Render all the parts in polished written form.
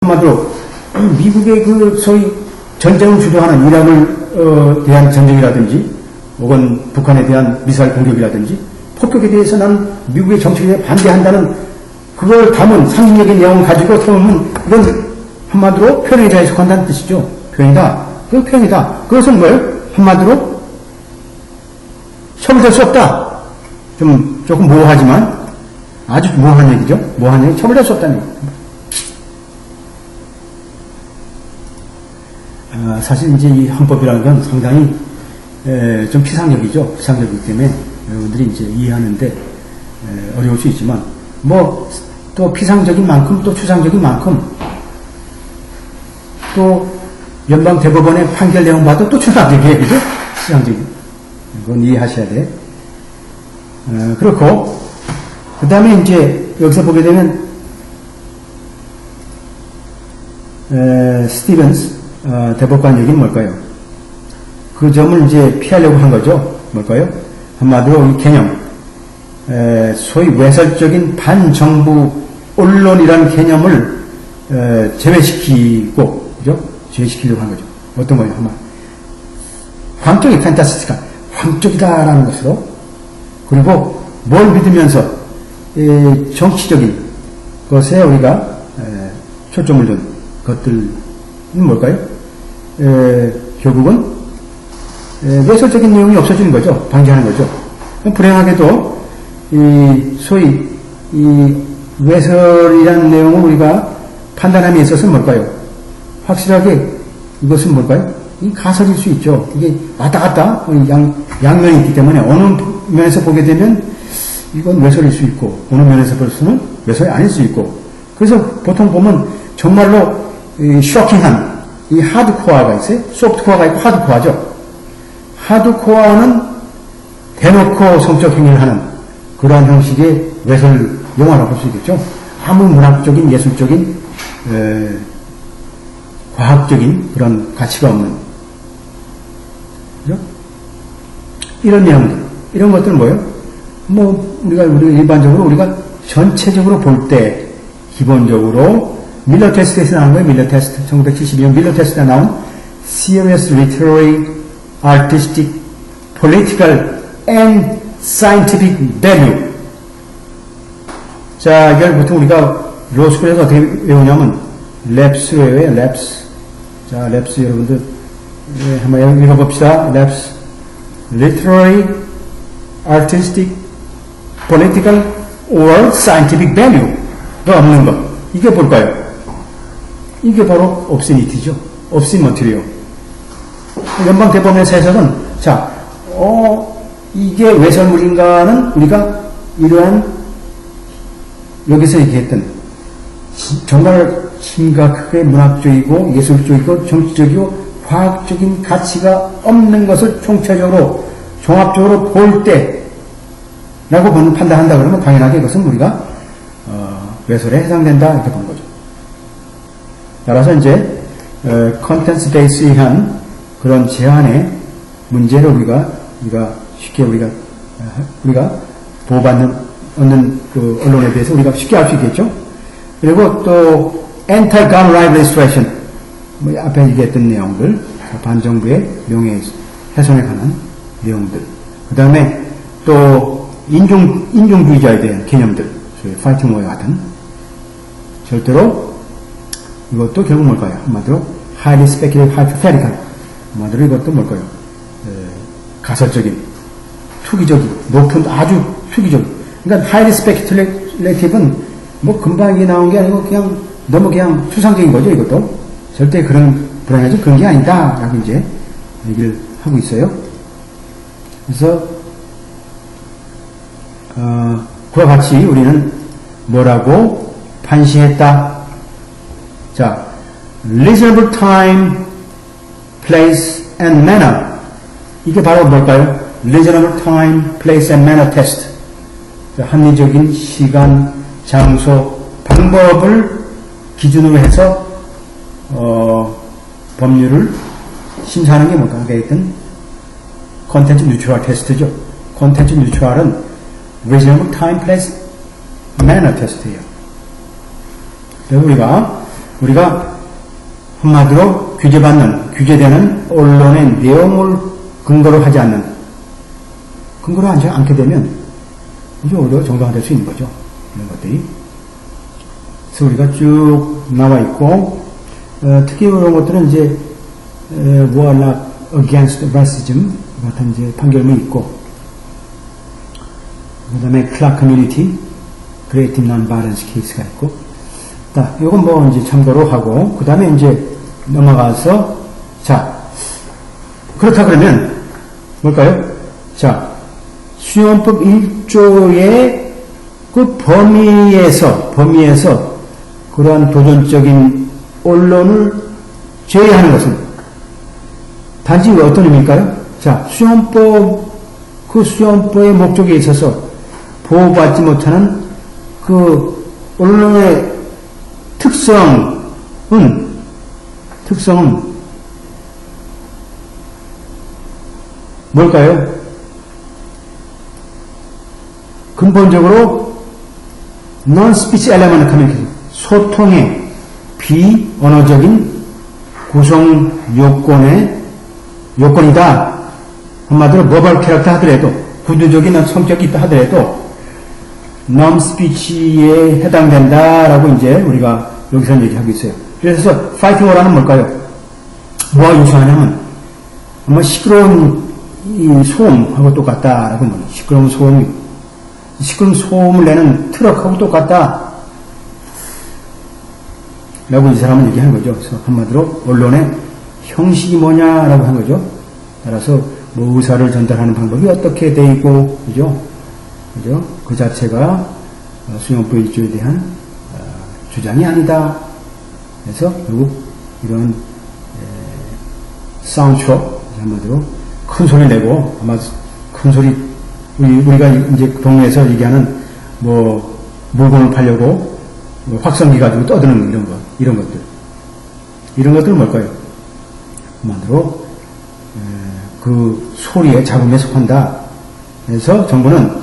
한마디로 미국의 그 소위 전쟁을 주도하는 이란을 대한 전쟁이라든지 혹은 북한에 대한 미사일 공격이라든지 폭격에 대해서 나는 미국의 정책에 반대한다는 그걸 담은 상징적인 내용을 가지고 태우면 이건 한마디로 표현의 자에 속한다는 뜻이죠. 표현이다. 그 표현이다. 그것은 뭐예요? 한마디로 처벌될 수 없다. 조금 모호하지만 아주 모호한 얘기죠. 모호한 얘기. 처벌될 수 없다는 얘기. 사실 이제 이 헌법이라는 건 상당히 좀 피상적이죠. 피상적이기 때문에 여러분들이 이제 이해하는데 어려울 수 있지만 뭐 또 피상적인 만큼 또 추상적인 만큼 또 연방 대법원의 판결 내용 봐도 또 추상적이에요. 그죠? 추상적인. 이건 이해하셔야 돼. 그렇고 그 다음에 이제 여기서 보게 되면 스티븐스 대법관 얘기는 뭘까요? 그 점을 이제 피하려고 한 거죠. 뭘까요? 한마디로 이 개념, 소위 외설적인 반정부 언론이라는 개념을 제외시키고, 그죠? 제외시키려고 한 거죠. 어떤 거예요? 한마디. 광적이 판타스티카, 광적이다라는 것으로, 그리고 뭘 믿으면서 정치적인 것에 우리가 초점을 둔 것들은 뭘까요? 결국은 외설적인 내용이 없어지는 거죠. 방지하는 거죠. 불행하게도 소위 외설이라는 내용을 우리가 판단함에 있어서 뭘까요? 확실하게 이것은 뭘까요? 이 가설일 수 있죠. 이게 왔다 갔다 양면이 있기 때문에 어느 면에서 보게 되면 이건 외설일 수 있고 어느 면에서 볼수는 외설이 아닐 수 있고 그래서 보통 보면 정말로 쇼킹한 이 하드코어가 있어요. 소프트코어가 있고 하드코어죠. 하드코어는 대놓고 성적 행위를 하는 그러한 형식의 외설 영화라고 볼 수 있겠죠. 아무 문학적인, 예술적인, 과학적인 그런 가치가 없는. 그죠? 이런 내용들, 이런 것들은 뭐예요? 우리가 일반적으로 우리가 전체적으로 볼 때 기본적으로 밀러 테스트에서 나온 거예요. 밀러 테스트. 1972년 밀러 테스트에 나온 Serious Literary, Artistic, Political and Scientific Value. 자, 이걸 보통 우리가 로스쿨에서 어떻게 외우냐면 랩스로 외워요. 랩스. 자, 랩스 여러분들 한번 읽어봅시다. 랩스. Literary, Artistic, Political or Scientific Value가 없는 것. 이게 뭘까요? 이게 바로 obscenity죠. obscene material. 연방 대법원에서는 자, 이게 외설물인가는 우리가 이러한 여기서 얘기했던 정말 심각하게 문학적이고 예술적이고 정치적이고 과학적인 가치가 없는 것을 총체적으로 종합적으로 볼 때라고 판단한다 그러면 당연하게 이것은 우리가 외설에 해당된다 이렇게 보는 거죠. 따라서 이제 컨텐츠 베이스한 그런 제한의 문제를 우리가 쉽게 우리가 보호받는 얻는 그 언론에 대해서 우리가 쉽게 알 수 있겠죠. 그리고 또 anti-gun right legislation 앞에 얘기했던 내용들 반정부의 명예 훼손에 관한 내용들 그 다음에 또 인종주의자에 대한 개념들 파이팅 워에 같은 절대로 이것도 결국 뭘까요? 한마디로 highly speculative, hypothetical 한마디로 이것도 뭘까요? 가설적인, 투기적인, 높은 아주 투기적인 그러니까 highly speculative는 금방 이게 나온 게 아니고 그냥 너무 그냥 추상적인 거죠. 이것도 절대 불안하지 그런 게 아니다 라고 이제 얘기를 하고 있어요. 그래서 그와 같이 우리는 뭐라고 판시했다. 자, reasonable time, place and manner. 이게 바로 뭘까요? reasonable time, place and manner test. 합리적인 시간, 장소, 방법을 기준으로 해서 법률을 심사하는 게 뭘까? 하여튼 컨텐츠 뉴트럴 테스트죠. 컨텐츠 뉴트럴은 reasonable time, place, manner 테스트예요. 그래서 우리가 우리가 한마디로 규제되는 언론의 내용을 근거로 하지 않는, 근거로 하지 않게 되면 이제 오히려 정당화될 수 있는 거죠. 이런 것들이. 그래서 우리가 쭉 나와 있고, 특히 이런 것들은 이제, war not against racism 같은 이제 판결문이 있고, 그 다음에 Clark Community, Creative Non-Violence Case가 있고, 자, 이건 뭐 이제 참고로 하고, 그 다음에 이제 넘어가서, 자, 그렇다 그러면, 뭘까요? 자, 수용법 1조의 그 범위에서 그러한 도전적인 언론을 제외하는 것은 단지 어떤 의미일까요? 자, 수용법의 목적에 있어서 보호받지 못하는 그 언론의 특성은 뭘까요? 근본적으로 non-speech element communication, 소통의 비언어적인 구성 요건이다. 한마디로 모발 캐릭터 하더라도, 구조적인 성격이 있다 하더라도 non-speech에 해당된다라고 이제 우리가 여기서 얘기하고 있어요. 그래서 fighting war라는 뭘까요? 뭐와 유사하냐면 아마 시끄러운 이 소음하고 똑같다라고 말해요. 시끄러운 소음을 내는 트럭하고 똑같다. 라고 이 사람은 얘기하는 거죠. 그래서 한마디로 언론의 형식이 뭐냐라고 하는 거죠. 따라서 뭐 의사를 전달하는 방법이 어떻게 돼 있고, 그죠? 그 자체가 수용법 1조에 대한 주장이 아니다. 그래서 결국 이런 사운드트럭, 한마디로 큰 소리 내고, 아마 큰 소리, 우리가 이제 동네에서 얘기하는 뭐 물건을 팔려고 확성기 가지고 떠드는 이런 것들은 뭘까요? 한마디로 그 소리의 잡음에 속한다. 그래서 정부는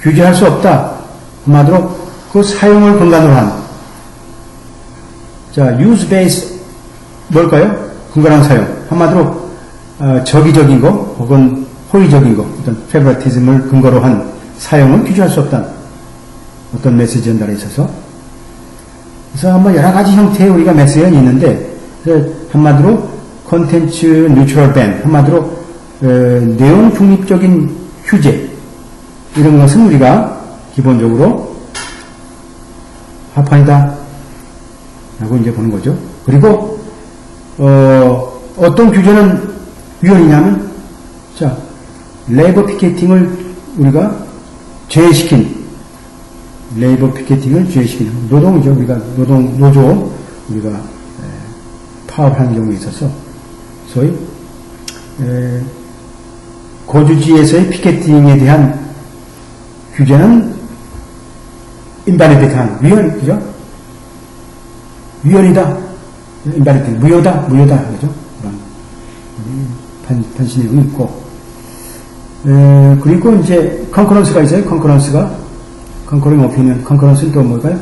규제할 수 없다. 한마디로 그 사용을 근간으로 한, 자, use based 뭘까요? 근간한 사용. 한마디로 적의적인 거 혹은 호의적인 거, 어떤 페버리티즘을 근거로 한 사용은 규제할 수 없다. 어떤 메시지 전달에 있어서. 그래서 한번 여러 가지 형태의 우리가 메시지가 있는데, 한마디로 콘텐츠 뉴트럴 밴, 한마디로 내용 중립적인 규제, 이런 것은 우리가 기본적으로 합헌이다 라고 이제 보는 거죠. 그리고 어떤 규제는 위헌이냐면, 자, 레이버 피켓팅을 우리가 제외시킨, 노동이죠. 우리가 노조 우리가 파업하는 경우에 있어서 소위 거주지에서의 피켓팅에 대한 규제는 인발리드한 위헌이죠. 위헌이다. 인발리드 무효다. 그죠? 그런 판시내용이 있고, 그리고 이제 컨커런스가 있어요. 컨커링 오피니언. 컨커런스는 또 뭘까요?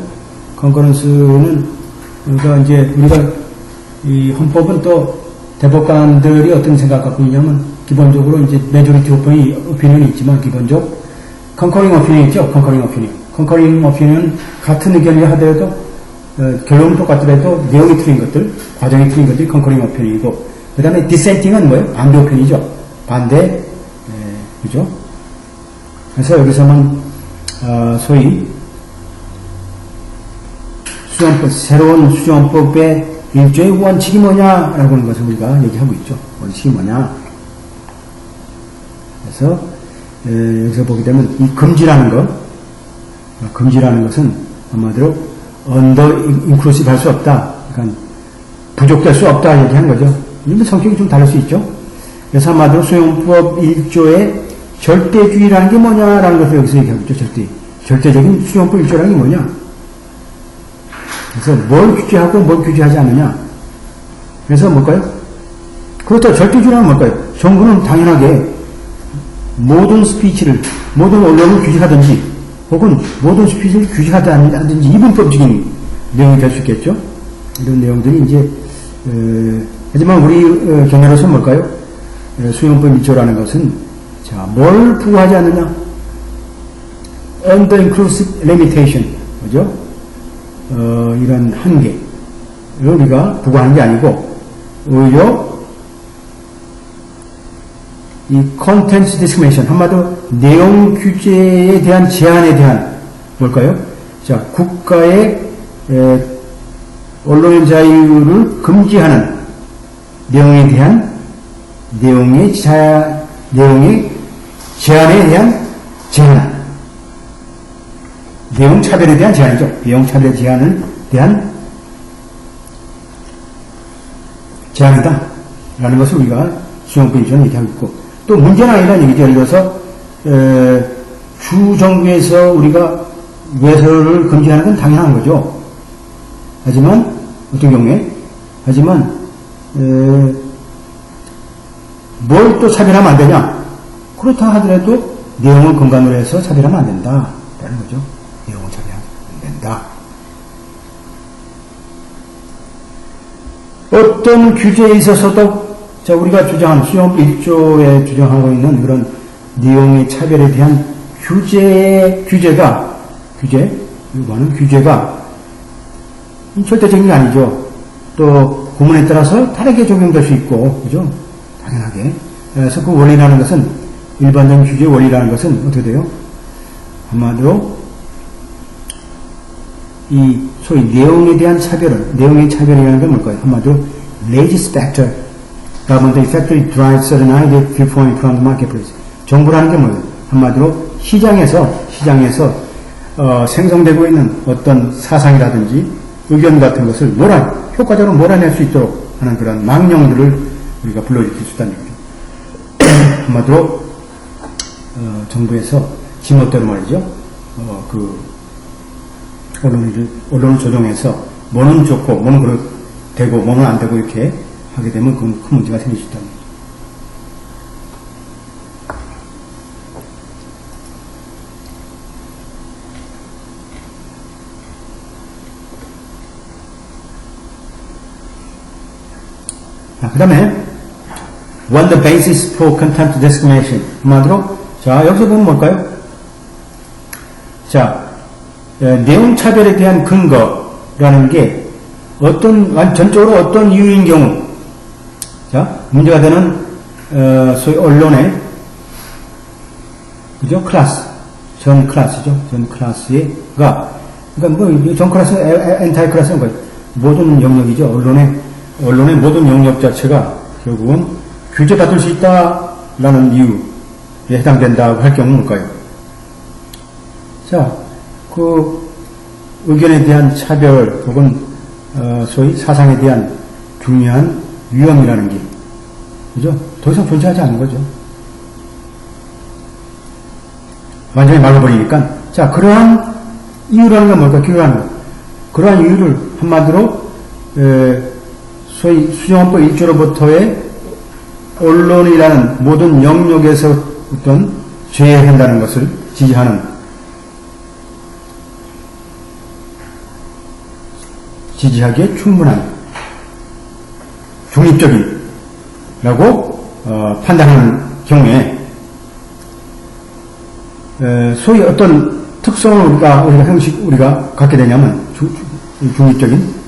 컨커런스는 그러니까 이제 우리가 이 헌법은 또 대법관들이 어떤 생각 갖고 있냐면, 기본적으로 이제 메조리티 오피니언이 있지만, 기본적 컨커링 오피니언 있죠. 컨커링 오피니언 같은 의견을 하더라도 결론은 똑같더라도 내용이 틀린 것들, 과정이 틀린 것들이 컨커링 오피니언이고, 그 다음에 디센팅은 뭐예요? 반대 오피니언이죠. 반대, 그죠? 그래서 여기서만 소위 새로운 수정법의 일조의 원칙이 뭐냐라고 하는 것을 우리가 얘기하고 있죠. 원칙이 뭐냐. 그래서 여기서 보게 되면 이 금지라는 것은 한마디로 언더 인클루시브 할 수 없다. 그러니까 부족될 수 없다 얘기하는 거죠. 이런 성격이 좀 다를 수 있죠. 그래서 한마디로 수용법 1조의 절대주의라는 게 뭐냐라는 것을 여기서 얘기하고 있죠. 절대적인 수용법 1조라는 게 뭐냐. 그래서 뭘 규제하고 뭘 규제하지 않느냐. 그래서 뭘까요? 그렇다. 절대주의라는 뭘까요? 정부는 당연하게 모든 언론을 규제하든지 혹은 모든 스피치를 규제하든지 이분법적인 내용이 될 수 있겠죠. 이런 내용들이 이제 하지만 우리 경우로서 뭘까요? 수용법 1조라는 것은 자, 뭘 부과하지 않느냐? Under inclusive limitation, 그죠? 이런 한계를 우리가 부과하는 게 아니고 오히려 이 contents discrimination, 한마디로 내용 규제에 대한 제한에 대한 뭘까요? 자, 국가의 언론의 자유를 금지하는 내용에 대한 내용의 제한에 대한 제한, 내용 차별에 대한 제한이죠. 내용 차별 제한을 대한 제한이다 라는 것을 우리가 수용법 1조는 얘기하고 있고, 또 문제는 아니라는 얘기죠. 예를 들어서 주 정부에서 우리가 외설을 금지하는 건 당연한 거죠. 하지만 어떤 경우에 뭘 또 차별하면 안 되냐? 그렇다 하더라도 내용을 근간으로 해서 차별하면 안 된다 라는 거죠. 내용을 차별하면 안 된다. 어떤 규제에 있어서도 자, 우리가 주장한 수용법 1조에 주장하고 있는 그런 내용의 차별에 대한 규제가 절대적인 게 아니죠. 또 구문에 따라서 다르게 적용될 수 있고, 그죠? 당연하게. 그래서 그 원리라는 것은, 일반적인 규제 원리라는 것은 어떻게 돼요? 한마디로 이 소위 내용에 대한 내용의 차별이라는 건 뭘까요? 한마디로 latest factor, the factor drives certain idea viewpoint from the marketplace. 정부라는 게 뭐예요? 한마디로 시장에서 생성되고 있는 어떤 사상이라든지 의견 같은 것을 효과적으로 몰아낼 수 있도록 하는 그런 망령들을 우리가 불러일으킬 수 있다는 얘기죠. 한마디로 정부에서 지멋대로 말이죠. 언론을 조정해서 뭐는 좋고 뭐는 되고 뭐는 안 되고 이렇게 하게 되면 그건 큰 문제가 생길 수 있다는 거죠. 그 다음에 on the basis for contempt discrimination, 한마디로 자, 여기서 보면 뭘까요? 자, 내용 차별에 대한 근거라는 게 전적으로 어떤 이유인 경우, 자, 문제가 되는 소위 언론의 그죠? 전 클래스죠. 전 클래스가 그러니까 전 클래스, 엔타이 클래스는 거예요. 모든 영역이죠. 언론의 모든 영역 자체가 결국은 규제받을 수 있다라는 이유에 해당된다고 할 경우는 뭘까요? 자, 그 의견에 대한 차별 혹은 소위 사상에 대한 중요한 위험이라는 게, 그죠? 더 이상 존재하지 않는 거죠. 완전히 막아버리니까. 자, 그러한 이유라는 건 뭘까? 그러한 이유를 한마디로 소위 수정헌법 1조로부터의 언론이라는 모든 영역에서 어떤 제외한다는 것을 지지하기에 충분한 중립적이라고 판단하는 경우에 소위 어떤 특성을 우리가 갖게 되냐면 중립적인